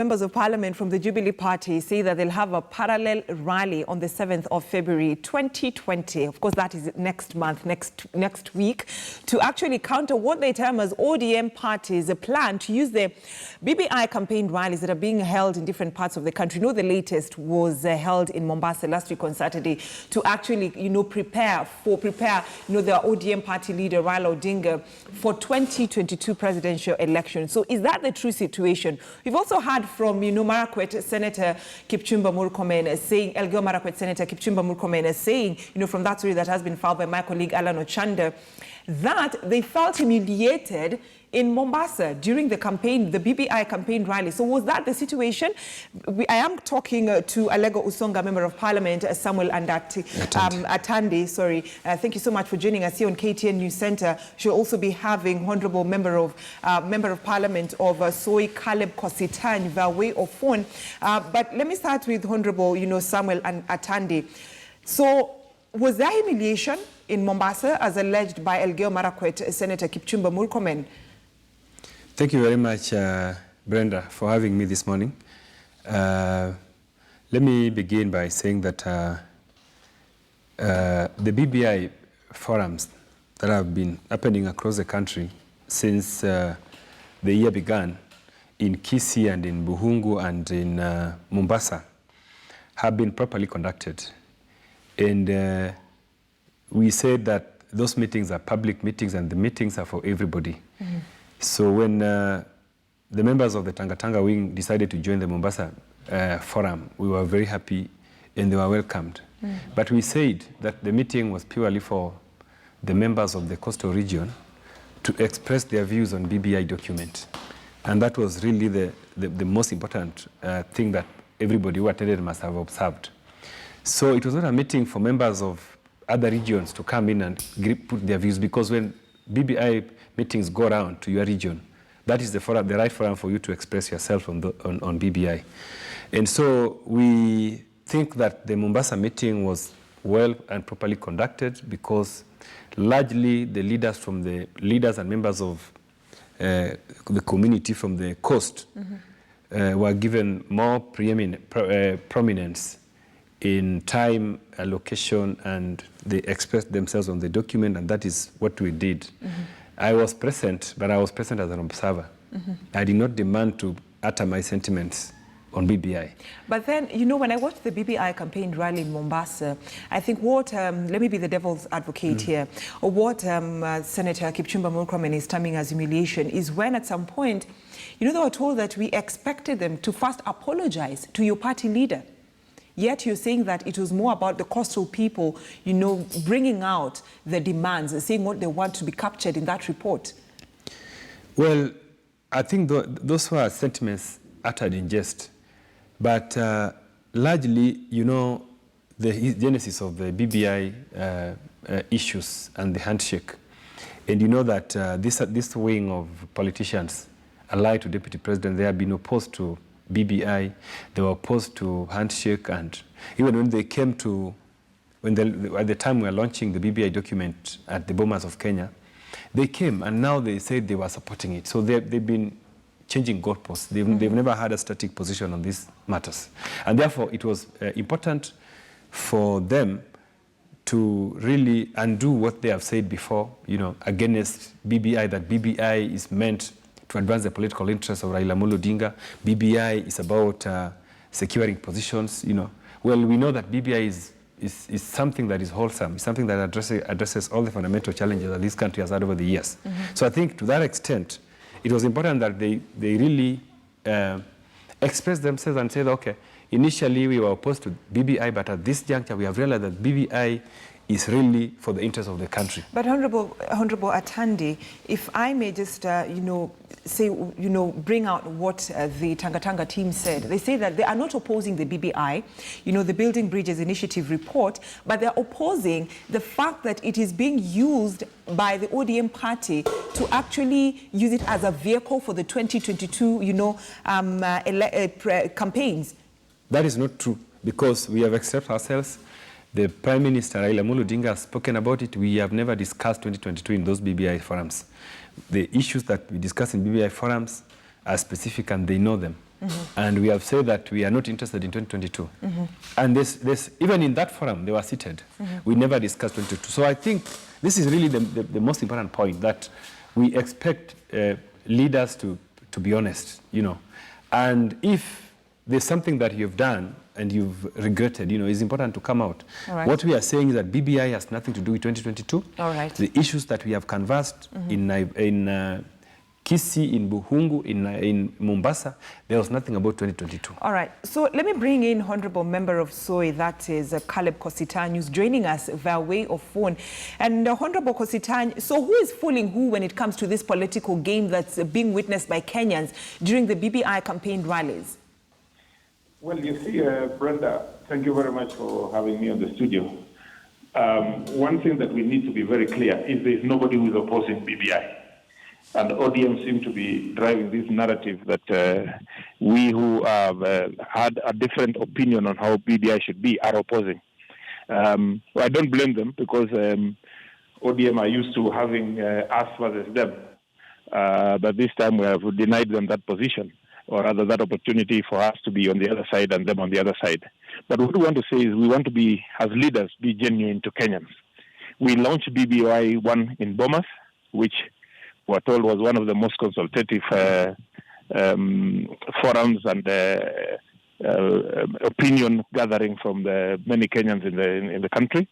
Members of Parliament from the Jubilee Party say that they'll have a parallel rally on the 7th of February 2020. Of course, that is next month, next week, to actually counter what they term as ODM parties' plan to use the BBI campaign rallies that are being held in different parts of the country. You know, the latest was held in Mombasa last week on Saturday to actually, prepare the ODM party leader, Raila Odinga, for 2022 presidential election. So is that the true situation? We've also had from, Marakwet Senator Kipchumba Murkomen saying, Elgeyo Marakwet Senator Kipchumba Murkomen saying, from that story that has been filed by my colleague Alan Ochanda, that they felt humiliated in Mombasa during the campaign, the BBI campaign rally. So was that the situation? I am talking to Alego Usonga, Member of Parliament, Samuel Atandi. Sorry. Thank you so much for joining us here on KTN News Center. She'll also be having Honorable Member of Parliament of Soy Caleb Kositan via way of phone. But let me start with Honorable, Samuel Atandi. So was there humiliation in Mombasa as alleged by Elgeyo Marakwet Senator Kipchumba Murkomen? Thank you very much, Brenda, for having me this morning. Let me begin by saying that the BBI forums that have been happening across the country since the year began in Kisii and in Buhungu and in Mombasa have been properly conducted. And we said that those meetings are public meetings and the meetings are for everybody. Mm-hmm. So when the members of the Tanga wing decided to join the Mombasa forum, we were very happy and they were welcomed. Mm. But we said that the meeting was purely for the members of the coastal region to express their views on BBI document. And that was really the most important thing that everybody who attended must have observed. So it was not a meeting for members of other regions to come in and put their views, because when BBI meetings go around to your region, that is the right forum for you to express yourself on BBI. And so we think that the Mombasa meeting was well and properly conducted, because largely the leaders and members of the community from the coast were given more prominence in time allocation, and they expressed themselves on the document, and that is what we did. Mm-hmm. I was present, but I was present as an observer. Mm-hmm. I did not demand to utter my sentiments on BBI. But then, when I watched the BBI campaign rally in Mombasa, I think what, let me be the devil's advocate here, or what Senator Kipchumba Murkomen is terming as humiliation is when at some point, they were told that we expected them to first apologize to your party leader. Yet you're saying that it was more about the coastal people, bringing out the demands, saying what they want to be captured in that report. Well, I think those were sentiments uttered in jest. But largely, the genesis of the BBI issues and the handshake. And you know that this wing of politicians allied to Deputy President, they have been opposed to BBI, they were opposed to handshake, and even when they came to, at the time we were launching the BBI document at the Bomas of Kenya, they came and now they said they were supporting it. So they've been changing goalposts. They've never had a static position on these matters. And therefore it was important for them to really undo what they have said before, against BBI, that BBI is meant to advance the political interests of Raila Odinga. BBI is about securing positions, Well, we know that BBI is something that is wholesome, it's something that addresses all the fundamental challenges that this country has had over the years. Mm-hmm. So I think to that extent, it was important that they really expressed themselves and said, okay, initially we were opposed to BBI, but at this juncture we have realized that BBI is really for the interest of the country. But Honorable Atandi, if I may just, say, bring out what the Tanga team said. They say that they are not opposing the BBI, the Building Bridges Initiative report, but they're opposing the fact that it is being used by the ODM party to actually use it as a vehicle for the 2022, campaigns. That is not true, because we have accepted ourselves. The Prime Minister, Raila Odinga, has spoken about it. We have never discussed 2022 in those BBI forums. The issues that we discuss in BBI forums are specific and they know them. and we have said that we are not interested in 2022. And this, even in that forum, they were seated. We never discussed 2022. So I think this is really the most important point, that we expect leaders to be honest, And if there's something that you've done and you've regretted, it's important to come out. Right. What we are saying is that BBI has nothing to do with 2022. All right. The issues that we have canvassed in Kisii, in Buhungu, in Mombasa, there was nothing about 2022. All right. So let me bring in Honorable Member of Soy, that is Caleb Kositany, who's joining us via way of phone. And Honorable Kositany, so who is fooling who when it comes to this political game that's being witnessed by Kenyans during the BBI campaign rallies? Well, you see, Brenda, thank you very much for having me on the studio. One thing that we need to be very clear is there's nobody who is opposing BBI. And ODM seem to be driving this narrative that we who have had a different opinion on how BBI should be are opposing. Well, I don't blame them, because ODM are used to having us versus them. But this time we have denied them that position, or rather that opportunity for us to be on the other side and them on the other side. But what we want to say is we want to be, as leaders, be genuine to Kenyans. We launched BBI 1 in Bomas, which we're told was one of the most consultative forums and opinion gathering from the many Kenyans in the country.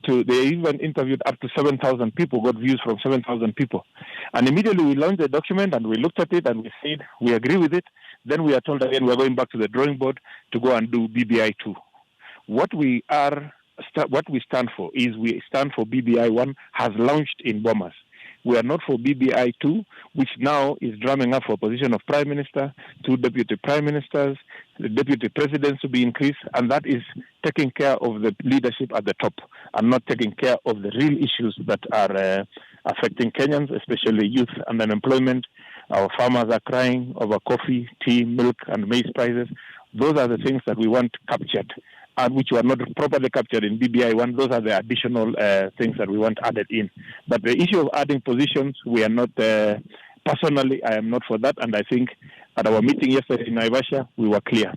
They even interviewed up to 7,000 people, got views from 7,000 people. And immediately we launched the document and we looked at it and we said, we agree with it. Then we are told again, we're going back to the drawing board to go and do BBI 2. What we stand for is we stand for BBI 1 has launched in Bomas. We are not for BBI 2, which now is drumming up for a position of Prime Minister, 2 Deputy Prime Ministers, the Deputy Presidents to be increased, and that is taking care of the leadership at the top and not taking care of the real issues that are affecting Kenyans, especially youth and unemployment. Our farmers are crying over coffee, tea, milk, and maize prices. Those are the things that we want captured, and which were not properly captured in BBI 1. Those are the additional things that we want added in. But the issue of adding positions, we are not, personally, I am not for that. And I think at our meeting yesterday in Naivasha, we were clear.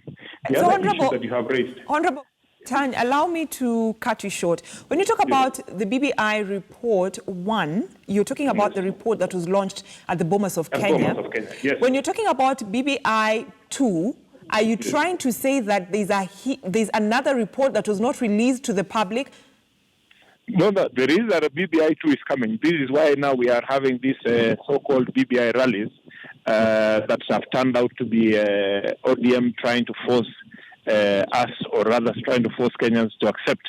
The so other issue that you have raised. Honorable Tanya, allow me to cut you short. When you talk about the BBI report 1, you're talking about the report that was launched at the Bomas of Kenya. Bomas of Kenya. Yes. When you're talking about BBI 2, are you trying to say that there's another report that was not released to the public? No, there is a BBI 2 is coming. This is why now we are having these so-called BBI rallies that have turned out to be ODM trying to force us, or rather trying to force Kenyans to accept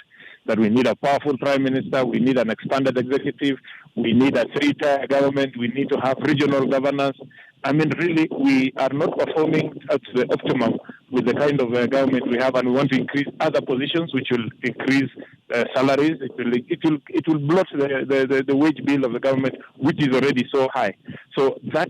that we need a powerful Prime Minister, we need an expanded executive, we need a 3-tier government, we need to have regional governance. I mean, really, we are not performing at the optimum with the kind of government we have, and we want to increase other positions, which will increase salaries. It will bloat the wage bill of the government, which is already so high. So that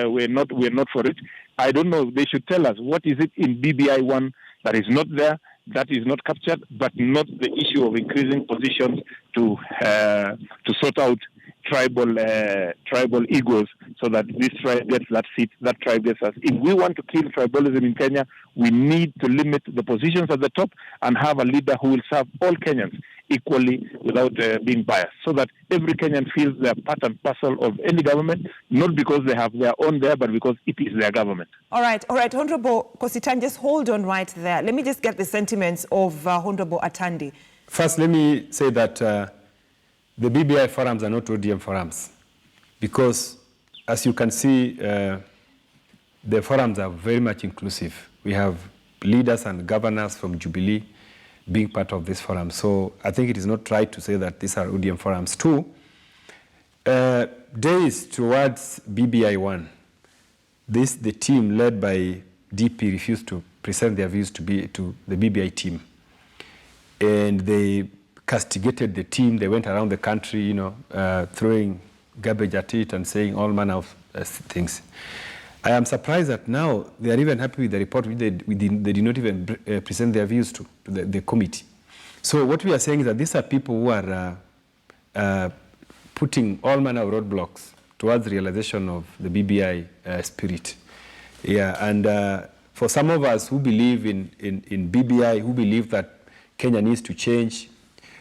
we're not for it. I don't know. They should tell us what is it in BBI 1 that is not there, that is not captured, but not the issue of increasing positions to sort out tribal egos, so that this tribe gets that seat, that tribe gets us. If we want to kill tribalism in Kenya, we need to limit the positions at the top and have a leader who will serve all Kenyans equally without being biased, so that every Kenyan feels they're part and parcel of any government, not because they have their own there, but because it is their government. All right. Honorable Kositany, just hold on right there. Let me just get the sentiments of Honorable Atandi. First, let me say that the BBI forums are not ODM forums, because as you can see, the forums are very much inclusive. We have leaders and governors from Jubilee being part of this forum. So I think it is not right to say that these are ODM forums. 2, days towards BBI 1, the team led by DP refused to present their views to the BBI team. And they castigated the team. They went around the country, throwing garbage at it and saying all manner of things. I am surprised that now they are even happy with the report which they did not even present their views to the committee. So what we are saying is that these are people who are putting all manner of roadblocks towards the realization of the BBI spirit. Yeah, and For some of us who believe in BBI, who believe that Kenya needs to change,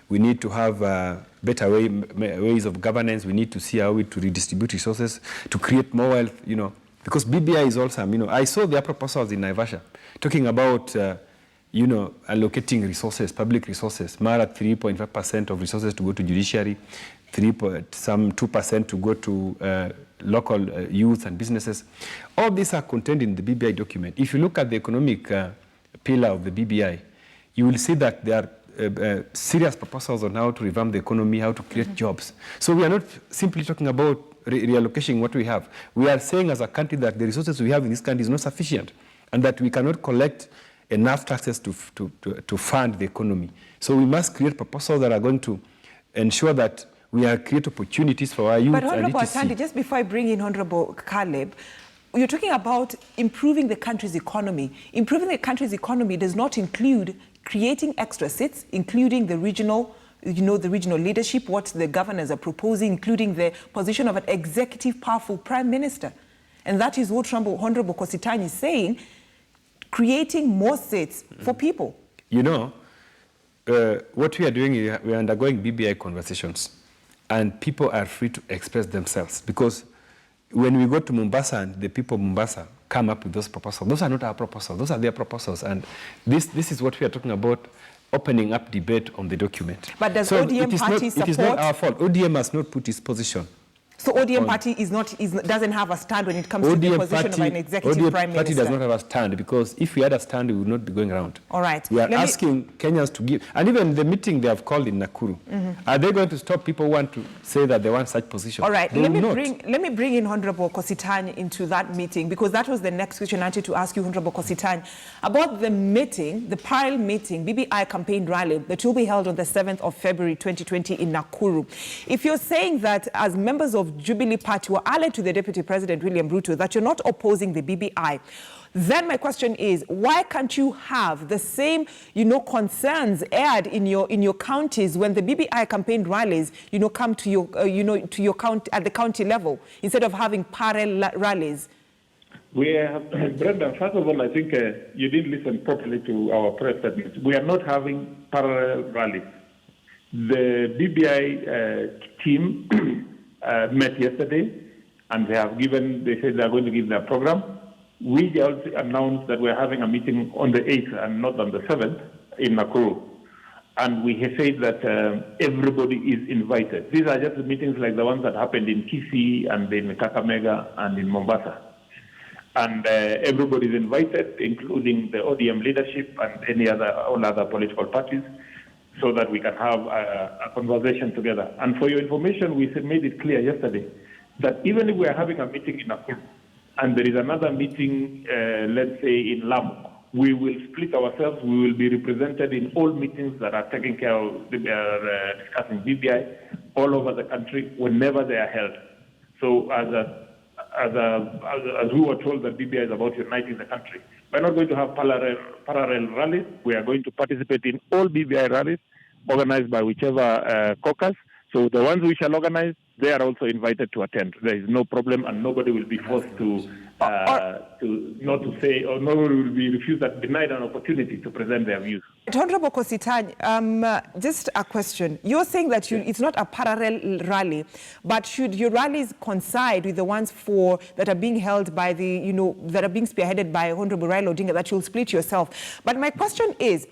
we need to have better ways of governance. We need to see how to redistribute resources to create more wealth, because BBI is also, I saw their proposals in Naivasha talking about, allocating resources, public resources, Mara 3.5% of resources to go to judiciary, some 2% to go to local youth and businesses. All these are contained in the BBI document. If you look at the economic pillar of the BBI, you will see that there are serious proposals on how to revamp the economy, how to create jobs. So we are not simply talking about reallocating what we have. We are saying as a country that the resources we have in this country is not sufficient and that we cannot collect enough taxes to fund the economy. So we must create proposals that are going to ensure that we are create opportunities for our youth. But Honorable Asante, just before I bring in Honorable Caleb, you're talking about improving the country's economy. Improving the country's economy does not include creating extra seats, including the regional, the regional leadership, what the governors are proposing, including the position of an executive powerful prime minister. And that is what Honorable Kositany is saying, creating more seats for people. What we are doing is we are undergoing BBI conversations, and people are free to express themselves, because when we go to Mombasa and the people of Mombasa come up with those proposals, those are not our proposals, those are their proposals. And this is what we are talking about, opening up debate on the document. But does ODM party support? It is not our fault. ODM has not put its position. So ODM party doesn't have a stand when it comes to the position of an executive prime minister? ODM party does not have a stand, because if we had a stand, we would not be going around. All right. We are asking Kenyans to give, and even the meeting they have called in Nakuru, are they going to stop people who want to say that they want such position? All right. Let me bring in Honorable Kositany into that meeting, because that was the next question I wanted to ask you, Honorable Kositany, about the meeting, the parallel meeting, BBI campaign rally that will be held on the 7th of February 2020 in Nakuru. If you're saying that as members of Jubilee Party were allied to the Deputy President William Ruto, that you're not opposing the BBI, then my question is, why can't you have the same, concerns aired in your counties when the BBI campaign rallies, come to your, to your county at the county level, instead of having parallel rallies? Brenda, first of all, I think you didn't listen properly to our press statement. We are not having parallel rallies. The BBI team met yesterday, and they said they are going to give their program. We also announced that we're having a meeting on the 8th and not on the 7th in Nakuru. And we have said that everybody is invited. These are just meetings like the ones that happened in Kisii and in Kakamega and in Mombasa. And everybody is invited, including the ODM leadership and all other political parties, so that we can have a conversation together. And for your information, we made it clear yesterday that even if we are having a meeting in Nakuru and there is another meeting, let's say in Lamu, we will split ourselves. We will be represented in all meetings that are taking care of discussing BBI all over the country whenever they are held. So as we were told that BBI is about uniting the country, we're not going to have parallel rallies. We are going to participate in all BBI rallies organized by whichever caucus. So the ones we shall organize, they are also invited to attend. There is no problem, and nobody will be forced to not to say, or nobody will be refused that denied an opportunity to present their views. Honorable Kositany, just a question. You're saying that it's not a parallel rally, but should your rallies coincide with the ones that are being held by that are being spearheaded by Honorable Raila Odinga, that you'll split yourself? But my question is,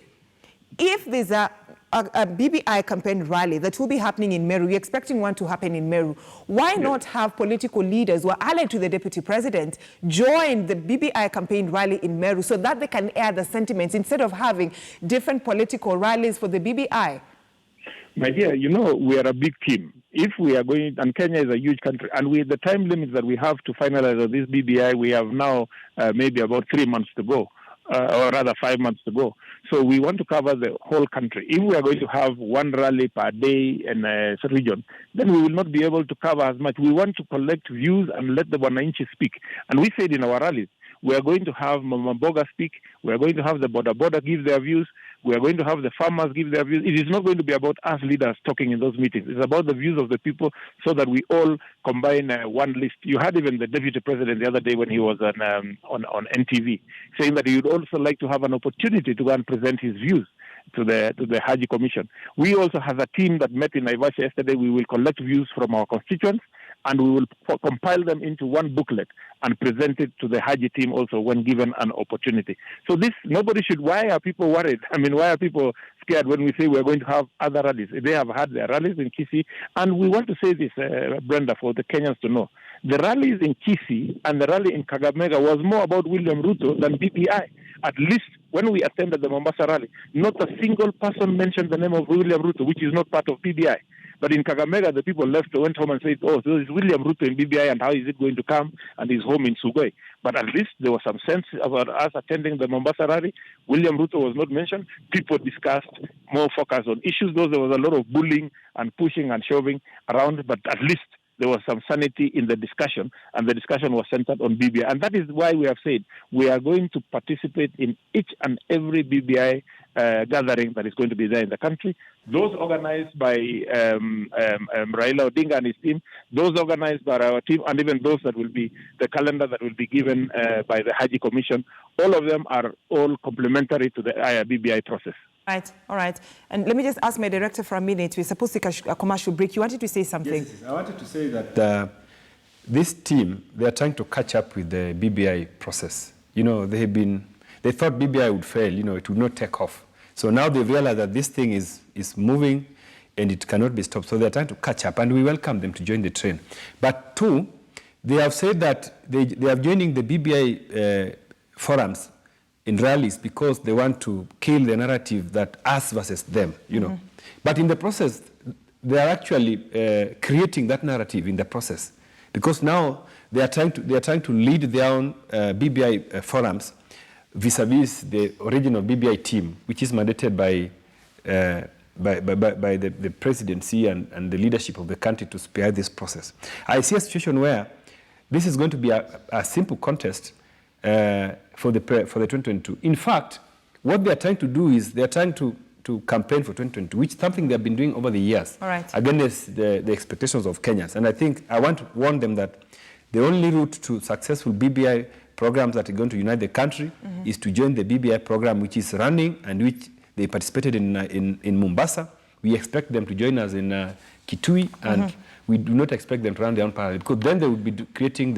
if there's a BBI campaign rally that will be happening in Meru, we're expecting one to happen in Meru, why not have political leaders who are allied to the Deputy President join the BBI campaign rally in Meru so that they can air the sentiments instead of having different political rallies for the BBI? My dear, we are a big team. If we are going, and Kenya is a huge country, and with the time limits that we have to finalize on this BBI, we have now maybe about 3 months to go. Or rather 5 months to go. So we want to cover the whole country. If we are going to have one rally per day in a region, then we will not be able to cover as much. We want to collect views and let the Wananchi speak. And we said in our rallies, We are going to have Mama Boga speak. We are going to have the border give their views. We are going to have the farmers give their views. It is not going to be about us leaders talking in those meetings. It's about the views of the people so that we all combine one list. You had even the deputy president the other day when he was on NTV saying that he would also like to have an opportunity to go and present his views to the Haji Commission. We also have a team that met in Naivasha yesterday. We will collect views from our constituents and we will compile them into one booklet and present it to the Haji team also when given an opportunity. So why are people worried? I mean, why are people scared when we say we're going to have other rallies? They have had their rallies in Kisii, and we want to say this, Brenda, for the Kenyans to know. The rallies in Kisii and the rally in Kakamega was more about William Ruto than BBI. At least when we attended the Mombasa rally, not a single person mentioned the name of William Ruto, which is not part of BBI. But in Kakamega, the people went home and said, oh, so is William Ruto in BBI and how is it going to come? And he's home in Sugoi. But at least there was some sense about us attending the Mombasa rally. William Ruto was not mentioned. People discussed more focus on issues, though there was a lot of bullying and pushing and shoving around, but at least there was some sanity in the discussion, and the discussion was centered on BBI. And that is why we have said we are going to participate in each and every BBI gathering that is going to be there in the country. Those organized by Raila Odinga and his team, those organized by our team, and even those that will be the calendar that will be given by the Haji Commission, all of them are all complementary to the BBI process. Right, all right. And let me just ask my director for a minute. We're supposed to take a commercial break. You wanted to say something? Yes. I wanted to say that this team, they are trying to catch up with the BBI process. You know, they thought BBI would fail, you know, it would not take off. So now they've realized that this thing is moving and it cannot be stopped. So they're trying to catch up, and we welcome them to join the train. But two, they have said that they are joining the BBI forums in rallies because they want to kill the narrative that us versus them, you know. But in the process, they are actually creating that narrative in the process, because now they are trying to lead their own BBI forums vis-a-vis the original BBI team, which is mandated by the presidency and the leadership of the country to spearhead this process. I see a situation where this is going to be a simple contest for the 2022. In fact, what they are trying to do is they are trying to campaign for 2022, which is something they have been doing over the years, against the expectations of Kenyans. And I think I want to warn them that the only route to successful BBI programs that are going to unite the country is to join the BBI program, which is running and which they participated in Mombasa. We expect them to join us in Kitui, and we do not expect them to run their own parallel, because then they would be creating